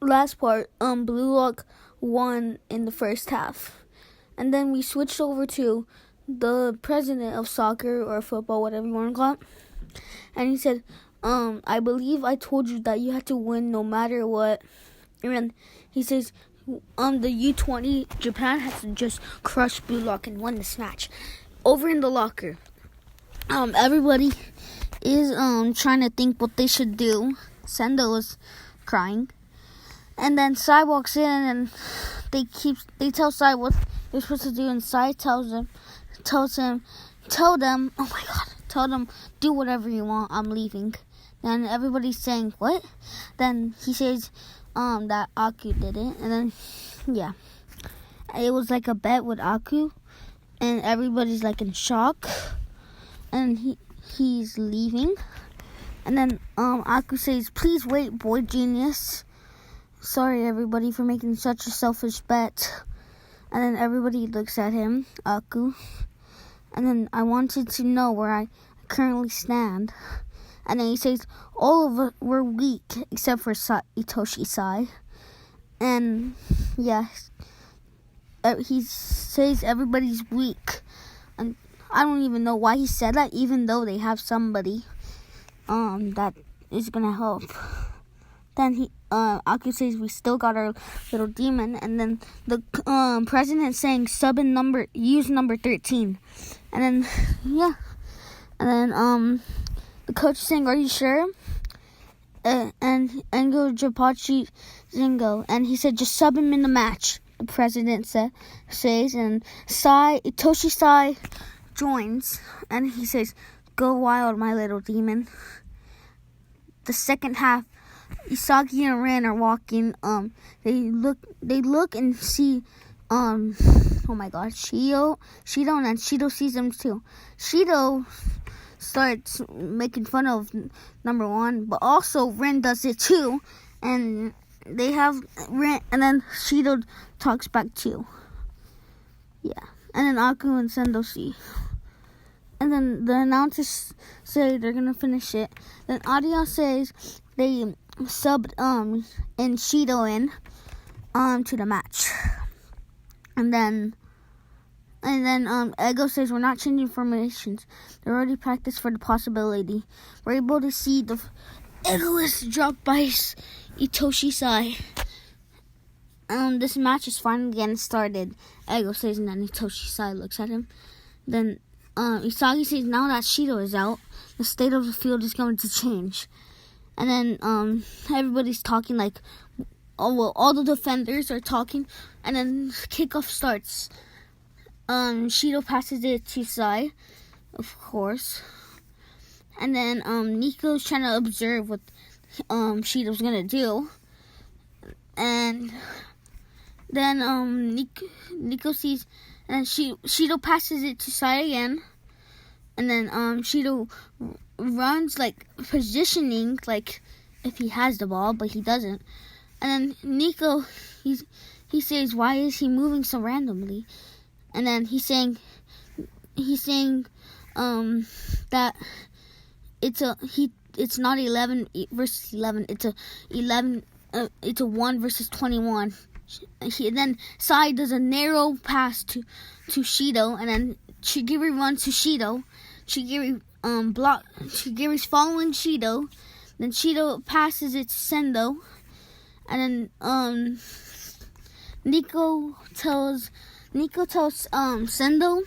last part, Blue Lock won in the first half. And then we switched over to the president of soccer or football, whatever you want to call it. And he said, I believe I told you that you had to win no matter what. And he says, the U20, Japan has to just crush Blue Lock and win this match. Over in the locker, everybody is trying to think what they should do. Sendo was crying. And then Sai walks in and they tell Sai what they're supposed to do, and Sai tell them, oh my god, tell them, do whatever you want, I'm leaving. Then everybody's saying, what? Then he says, that Aku did it, and then, yeah. It was like a bet with Aku, and everybody's like in shock, and he's leaving. And then, Aku says, please wait, boy genius. Sorry, everybody, for making such a selfish bet. And then everybody looks at him, Aku. And then I wanted to know where I currently stand. And then he says, all of us were weak, except for Itoshi Sai. And, yeah, he says everybody's weak. And I don't even know why he said that, even though they have somebody that is going to help. Then Aku says we still got our little demon, and then the president saying use number 13, and then yeah, and then the coach saying, are you sure? And Engo Japachi Zingo, and he said just sub him in the match. The president says, and Itoshi Sai joins, and he says, go wild, my little demon. The second half, Isagi and Ren are walking. They look and see. Oh my God, Shidou, and then Shidou sees them too. Shidou starts making fun of number one, but also Ren does it too, and they have Ren, and then Shidou talks back too. Yeah, and then Aku and Sendo see. And then the announcers say they're gonna finish it. Then Audio says they subbed in Shidou in to the match. And then Ego says we're not changing formations. They're already practiced for the possibility. We're able to see the Egoist drop by Itoshi Sai. This match is finally getting started. Ego says, and then Itoshi Sai looks at him. Then Isagi says, now that Shidou is out, the state of the field is going to change. And then everybody's talking like, all the defenders are talking, and then kickoff starts. Shidou passes it to Sai, of course. And then Nico's trying to observe what Shidou's gonna do. And then Nico sees, and Shidou passes it to Sai again. And then Shidou runs, like, positioning, like, if he has the ball, but he doesn't. And then Nico, he says, why is he moving so randomly? And then he's saying that it's not 11 versus 11. It's a 1 versus 21. Then Sai does a narrow pass to Shidou, and then Shigiri runs to Shidou. Shigiri's following Shidou. Then Shidou passes it to Sendo, and then Nico tells Sendo.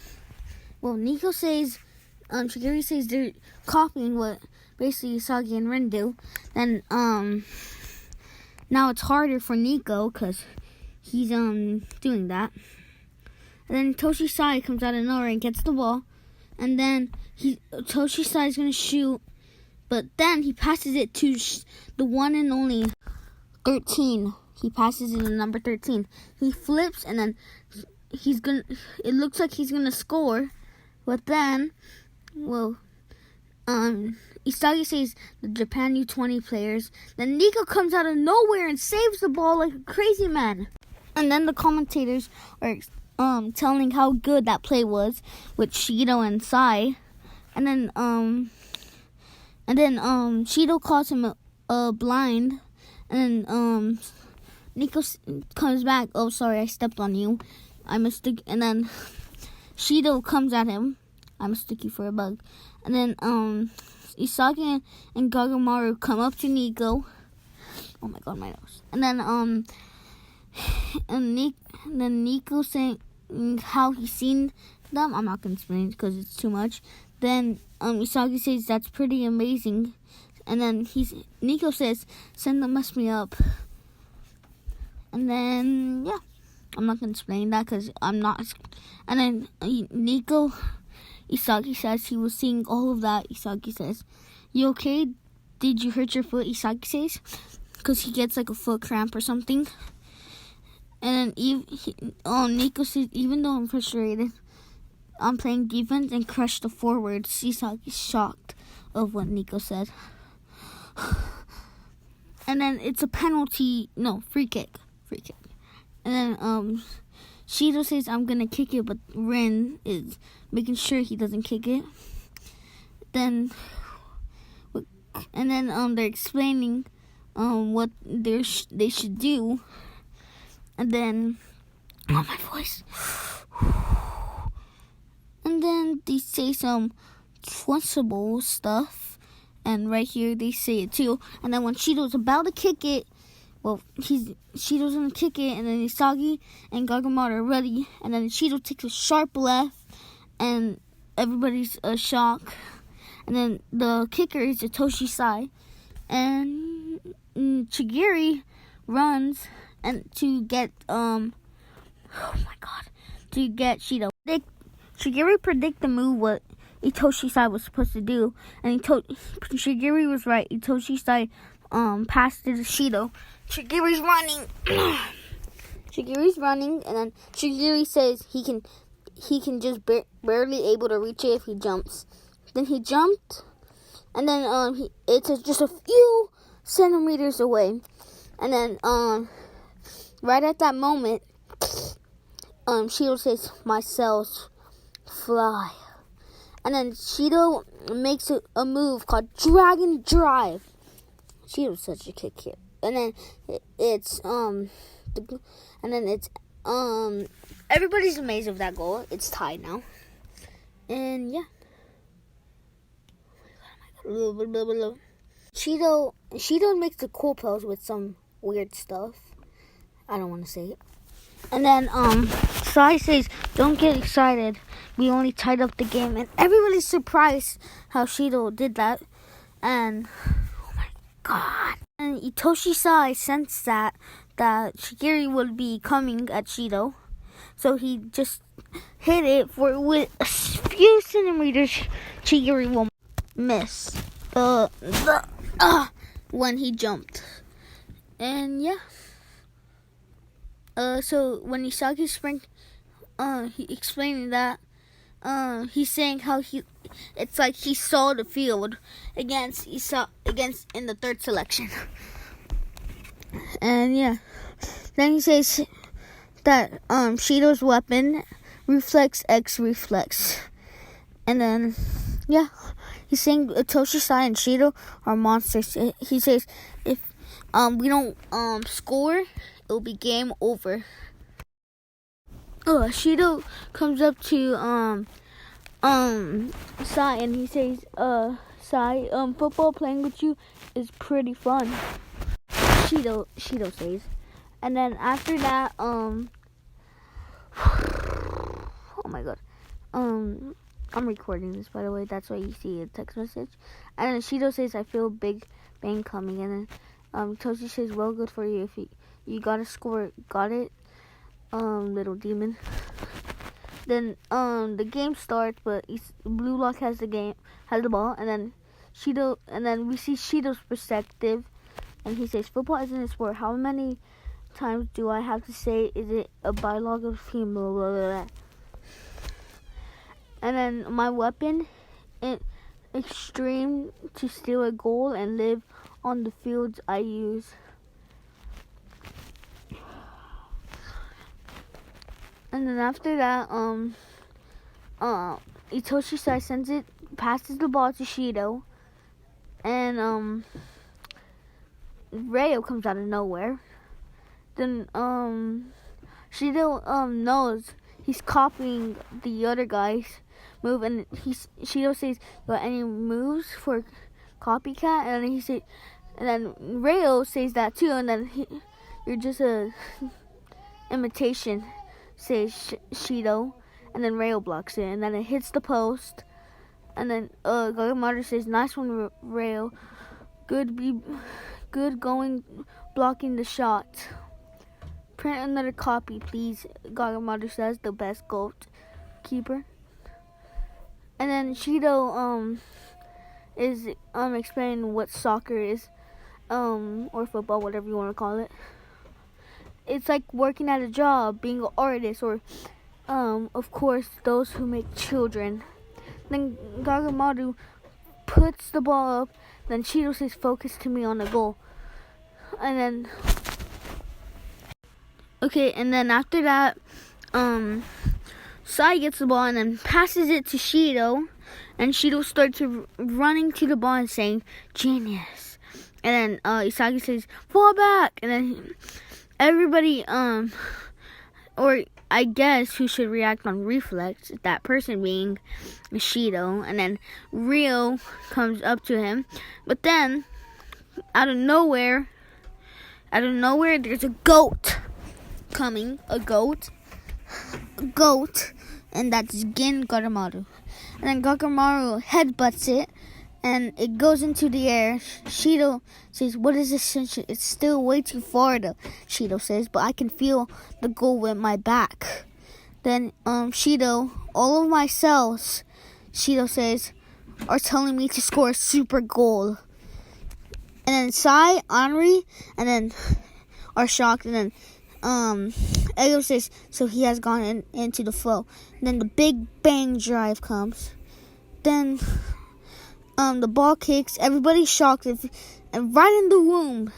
Well, Nico says, Shigiri says they're copying what basically Usagi and Ren do. Then now it's harder for Nico because he's doing that. And then Toshi Sai comes out of nowhere and gets the ball. And then Toshi Sai is gonna shoot, but then he passes it to the one and only 13. He passes it to number 13. He flips, and then it looks like he's gonna score, but then, Isagi says the Japan U20 players. Then Nico comes out of nowhere and saves the ball like a crazy man. And then the commentators are telling how good that play was with Shidou and Sai. And then Shidou calls him a blind. And then Nico comes back. Oh, sorry, I stepped on you. I mistook. And then Shidou comes at him. I mistook you for a bug. And then Isagi and Gagamaru come up to Nico. Oh my god, my nose. And then Nico saying how he's seen them. I'm not gonna explain it because it's too much. Then Isagi says that's pretty amazing. And then Nico says, "Send them, mess me up." And then yeah, I'm not gonna explain that because I'm not. And then Isagi says he was seeing all of that. Isagi says, "You okay? Did you hurt your foot?" Isagi says, because he gets like a foot cramp or something. And then Nico says, even though I'm frustrated, I'm playing defense and crush the forwards. Isagi's shocked of what Nico said. And then it's a penalty, no, free kick. And then Shidou says, I'm going to kick it, but Rin is making sure he doesn't kick it. And then they're explaining what they should do. And then, my voice. And then they say some flexible stuff. And right here they say it too. And then when Shidou's about to kick it, well, Shidou's going to kick it. And then Isagi and Gagamaru are ready. And then Shidou takes a sharp left. And everybody's shocked. And then the kicker is Itoshi Sai. And Chigiri runs and to get Shidou. Chigiri predict the move what Itoshi Sai was supposed to do, and Chigiri was right. Itoshi Sai passed it to Shidou. Chigiri's running, and then Chigiri says he can just barely able to reach it if he jumps. Then he jumped, and then it's just a few centimeters away, and then right at that moment, Shidou says, "My cells fly." And then Shidou makes a move called Dragon Drive. Shidou's such a kick here. And then everybody's amazed with that goal. It's tied now. And yeah. Shidou makes a cool pose with some weird stuff. I don't want to say it. And then Sai says, "Don't get excited. We only tied up the game." And everybody's surprised how Shidou did that. And oh my god. And Itoshi Sai sensed that Chigiri would be coming at Shidou. So he just hit it with a few centimeters. Chigiri will miss when he jumped. And yeah. So when Isagi sprang, he explaining that, he's saying how it's like he saw the field against in the third selection. And yeah, then he says that Shidou's weapon, reflex X reflex. And then yeah, he's saying Itoshi Sai and Shidou are monsters. He says if we don't score, it'll be game over. Shidou comes up to Sai and he says, Sai, football playing with you is pretty fun. Shidou says. And then after that, oh my god. I'm recording this, by the way. That's why you see a text message. And then Shidou says, I feel Big Bang coming. And then Toshi says, well, good for you. If you gotta score, got it, little demon. Then the game starts, but Blue Lock has the ball, and then we see Shidou's perspective, and he says, football isn't a sport. How many times do I have to say, is it a biological team, blah, blah, blah, blah. And then my weapon, extreme to steal a goal and live on the fields I use. And then after that, Itoshi Sai passes the ball to Shidou, and Ryo comes out of nowhere, then Shidou knows he's copying the other guy's move, and Shidou says, "Got any moves for copycat?" And then and then Rayo says that too, and then you're just a imitation, says Shidou, and then Rayo blocks it, and then it hits the post, and then Gagamaru says, "Nice one, Rayo. Good going, blocking the shot. Print another copy, please," Gagamaru says, the best goalkeeper. And then Shidou is explaining what soccer is, or football, whatever you want to call it. It's like working at a job, being an artist, or of course those who make children. Then Gagamaru puts the ball up. Then Shidou says, "Focus to me on the goal." And then after that, Sai gets the ball and then passes it to Shidou, and Shidou starts running to the ball and saying, "Genius." And then Isagi says, "Fall back." And then everybody, or I guess who should react on reflex, that person being Shidou. And then Rio comes up to him, but then out of nowhere, there's a goat coming, a goat, and that's Gin Gagamaru. And then Gagamaru headbutts it, and it goes into the air. Shidou says, "What is this? It's still way too far," Shidou says, "but I can feel the goal with my back." Then Shidou, all of my cells, Shidou says, are telling me to score a super goal. And then Sai, Henri, and then are shocked, and then Ego says, "So he has gone into the flow." And then the big bang drive comes. Then the ball kicks. Everybody's shocked, and right in the room,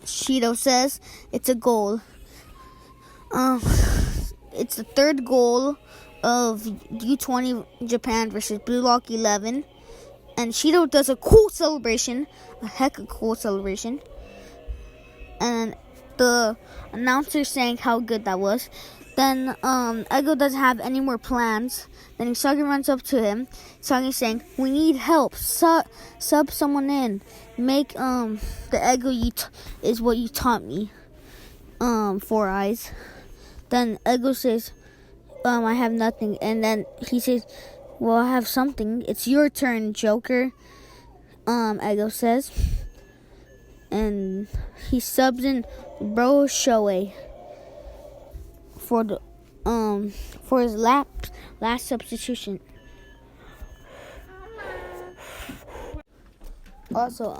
Shidou says it's a goal. It's the third goal of U20 Japan versus Blue Lock 11. And Shidou does a cool celebration, a heck of a cool celebration. And the announcer saying how good that was. Then Ego doesn't have any more plans. Then Isagi runs up to him. Isagi saying, "We need help. Sub someone in. Make the Ego is what you taught me. 4 eyes." Then Ego says, "I have nothing." And then he says, "Well, I have something. It's your turn, Joker." Ego says. And he subs in Bro Shoei for his last substitution. Also,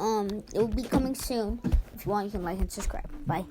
it will be coming soon. If you want, you can like and subscribe. Bye.